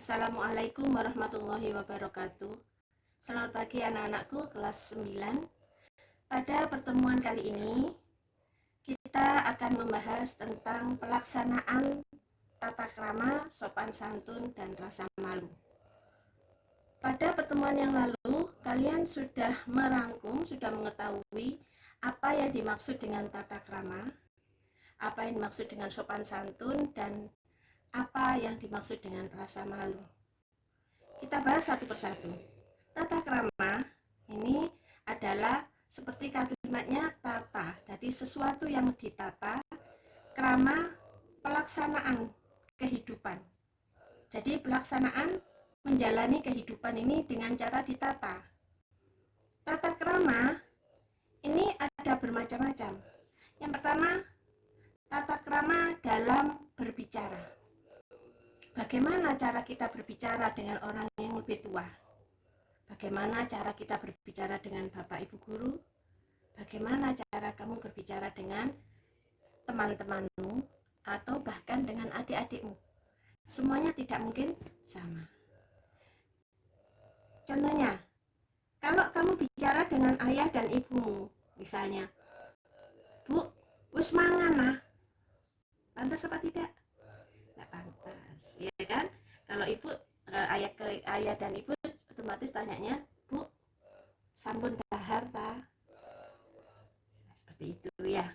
Assalamualaikum warahmatullahi wabarakatuh. Selamat pagi anak-anakku kelas 9. Pada pertemuan kali ini kita akan membahas tentang pelaksanaan tata krama, sopan santun, dan rasa malu. Pada pertemuan yang lalu kalian sudah merangkum, sudah mengetahui apa yang dimaksud dengan tata krama, apa yang dimaksud dengan sopan santun, dan apa yang dimaksud dengan rasa malu. Kita bahas satu persatu. Tata krama ini adalah seperti kalimatnya tata, jadi sesuatu yang ditata, krama pelaksanaan kehidupan. Jadi pelaksanaan menjalani kehidupan ini dengan cara ditata. Tata krama ini ada bermacam-macam. Yang pertama, tata krama dalam berbicara. Bagaimana cara kita berbicara dengan orang yang lebih tua? Bagaimana cara kita berbicara dengan Bapak Ibu guru? Bagaimana cara kamu berbicara dengan teman-temanmu atau bahkan dengan adik-adikmu? Semuanya tidak mungkin sama. Contohnya, kalau kamu bicara dengan ayah dan ibumu, misalnya, Bu, wis mangan ah. Pantas apa tidak? Tidak pantas, ya kan? Kalau ibu, ayah dan ibu otomatis tanyanya, Bu, sampun dahar ta? Seperti itu ya.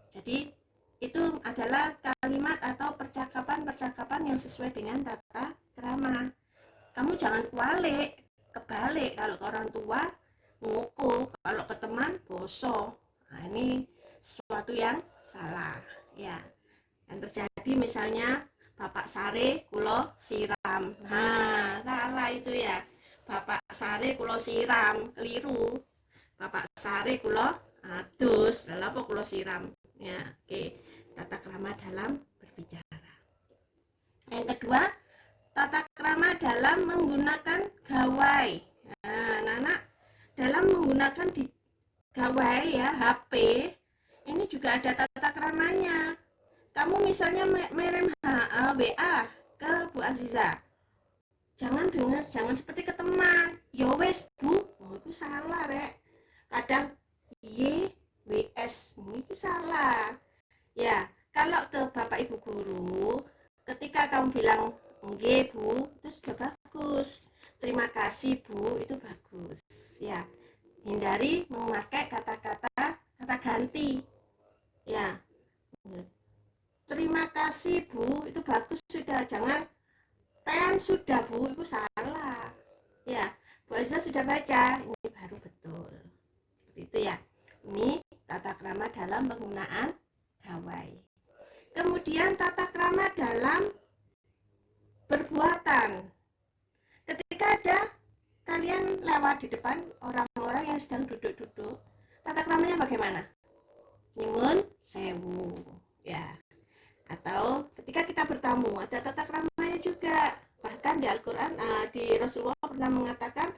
Jadi itu adalah kalimat atau percakapan yang sesuai dengan tata krama. Kamu jangan kebalik. Kalau ke orang tua nguku, kalau ke teman boso. Nah, ini sesuatu yang salah ya. Yang terjadi misalnya Bapak sare kulo siram. Nah, salah itu ya. Bapak sare kulo siram, keliru. Bapak sare kulo adus, lalu apa kulo siram. Ya, oke. Tata krama dalam berbicara. Yang kedua, tata krama dalam menggunakan gawai. Nah, anak-anak dalam menggunakan gawai ya, HP, ini juga ada tata kramanya. Kamu misalnya merem WA ke Bu Aziza, jangan seperti ke teman, ya wes Bu, oh itu salah rek. Kadang YWS, itu salah ya. Kalau ke Bapak Ibu guru, ketika kamu bilang nggih Bu, itu sudah bagus, terima kasih Bu, itu bagus ya. Hindari memakai kata-kata ganti ya. Terima kasih Bu, itu bagus sudah. Jangan pen sudah Bu, itu salah ya. Bu Aiza sudah baca, ini baru betul. Seperti itu ya. Ini tata krama dalam penggunaan gawai. Kemudian tata krama dalam berbuatan. Ketika ada kalian lewat di depan orang-orang yang sedang duduk-duduk, tata kramanya bagaimana? Nyuwun sewu ya. Atau ketika kita bertamu, ada tata kramanya juga. Bahkan di Al-Quran, di Rasulullah pernah mengatakan,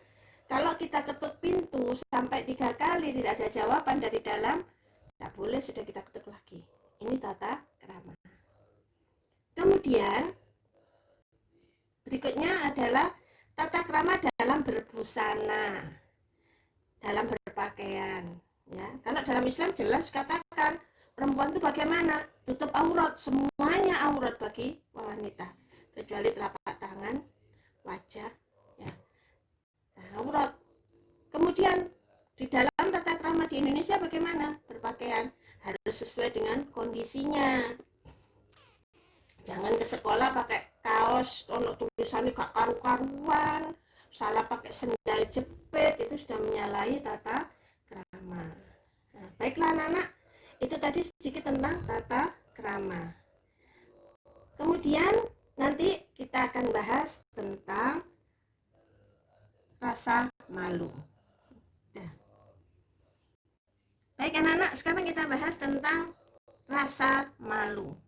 kalau kita ketuk pintu sampai 3 kali tidak ada jawaban dari dalam, tidak boleh sudah kita ketuk lagi. Ini tata krama. Kemudian berikutnya adalah tata krama dalam berbusana, dalam berpakaian ya. Kalau dalam Islam jelas katakan perempuan itu bagaimana? Tutup aurat, semuanya aurat bagi wanita, kecuali telapak tangan, wajah, ya. Aurat. Kemudian di dalam tata krama di Indonesia bagaimana? Berpakaian harus sesuai dengan kondisinya. Jangan ke sekolah pakai kaos, ono tulisannya gak karu-karuan, salah pakai sendal jepit, itu sudah menyalahi tata krama. Nah, baiklah anak-anak, itu tadi sedikit tentang tata krama. Kemudian nanti kita akan bahas tentang rasa malu. Nah. Baik anak-anak, sekarang kita bahas tentang rasa malu.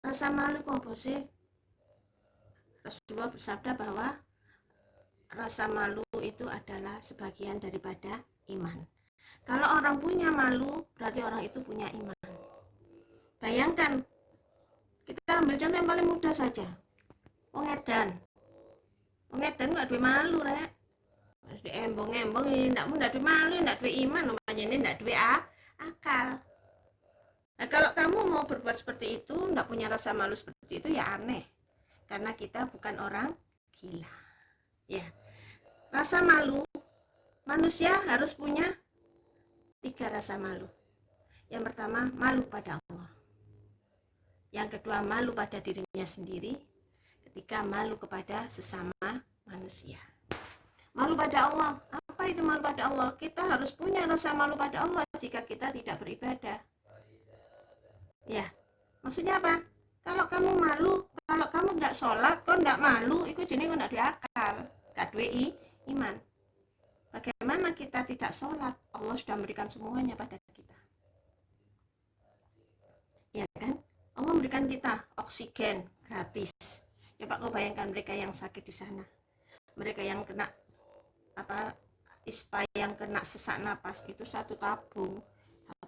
Rasa malu apa sih? Rasulullah bersabda bahwa rasa malu itu adalah sebagian daripada iman. Kalau orang punya malu, berarti orang itu punya iman. Bayangkan, kita ambil contoh yang paling mudah saja. Wong edan nggak duwe malu rek. Wis embong-embong ini ndak duwe malu, ndak duwe iman, umpamanya ini ndak duwe akal. Nah, kalau kamu mau berbuat seperti itu, ndak punya rasa malu seperti itu, ya aneh. Karena kita bukan orang gila. Ya, rasa malu, manusia harus punya 3 rasa malu. Yang pertama, malu pada Allah. Yang kedua, malu pada dirinya sendiri. Ketiga, malu kepada sesama manusia. Malu pada Allah. Apa itu malu pada Allah? Kita harus punya rasa malu pada Allah jika kita tidak beribadah. Ya, maksudnya apa? Kalau kamu malu, kalau kamu tidak sholat, kau tidak malu, itu jenis kau tidak diakal, gak duwe iman. Bagaimana kita tidak sholat? Allah sudah memberikan semuanya pada kita. Ya kan? Allah memberikan kita oksigen gratis. Ya Pak, kau bayangkan mereka yang sakit di sana, mereka yang kena ISPA, yang kena sesak napas, itu 1 tabung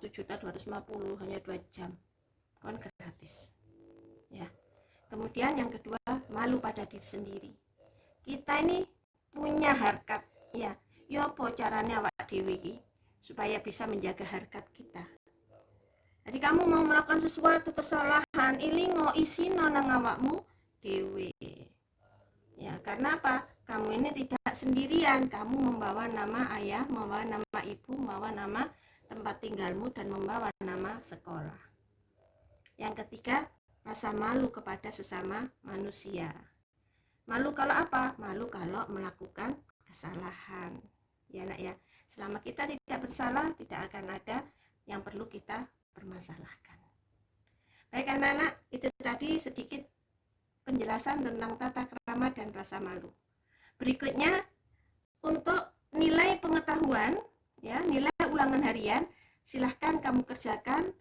1.250.000 hanya 2 jam, kan gratis. Ya. Kemudian yang kedua, malu pada diri sendiri. Kita ini punya harkat, ya. Yo apa caranya awak dhewe iki supaya bisa menjaga harkat kita. Jadi kamu mau melakukan sesuatu kesalahan, ilingo isino nang awakmu dhewe. Ya, karena apa? Kamu ini tidak sendirian, kamu membawa nama ayah, membawa nama ibu, membawa nama tempat tinggalmu, dan membawa nama sekolah. Yang ketiga, rasa malu kepada sesama manusia. Malu kalau apa? Malu kalau melakukan kesalahan. Ya nak ya, selama kita tidak bersalah, tidak akan ada yang perlu kita permasalahkan. Baik anak-anak, itu tadi sedikit penjelasan tentang tata krama dan rasa malu. Berikutnya, untuk nilai pengetahuan, ya, nilai ulangan harian, silahkan kamu kerjakan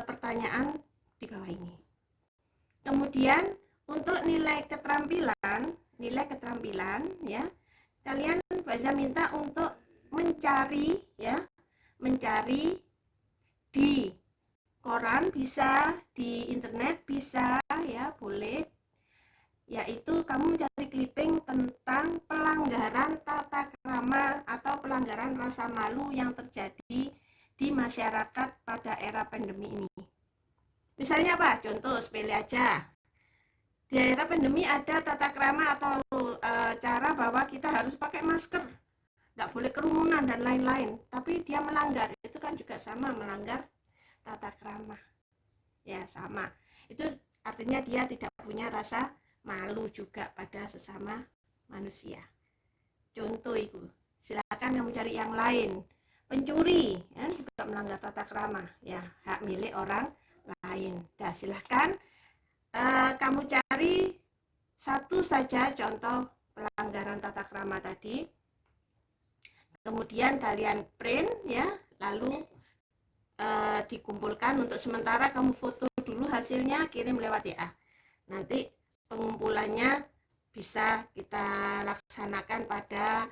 pertanyaan di bawah ini. Kemudian untuk nilai keterampilan, ya, kalian bisa minta untuk mencari di koran, bisa di internet, bisa ya, boleh. Yaitu kamu mencari clipping tentang pelanggaran tata krama atau pelanggaran rasa malu yang terjadi di masyarakat pada era pandemi ini. Misalnya apa? Contoh sepele aja. Di era pandemi ada tata krama atau cara bahwa kita harus pakai masker, tidak boleh kerumunan dan lain-lain. Tapi dia melanggar, itu kan juga sama melanggar tata krama. Ya sama. Itu artinya dia tidak punya rasa malu juga pada sesama manusia. Contoh itu. Silakan kamu cari yang lain. Pencuri ya, juga melanggar tata krama, ya, hak milik orang lain. Dah, silahkan kamu cari satu saja contoh pelanggaran tata krama tadi, kemudian kalian print ya, lalu dikumpulkan. Untuk sementara kamu foto dulu hasilnya, kirim lewat WA. Nanti pengumpulannya bisa kita laksanakan pada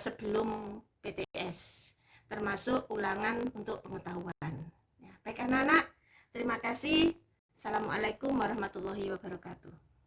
sebelum PTS, termasuk ulangan untuk pengetahuan. Ya, baik anak-anak, terima kasih. Assalamualaikum warahmatullahi wabarakatuh.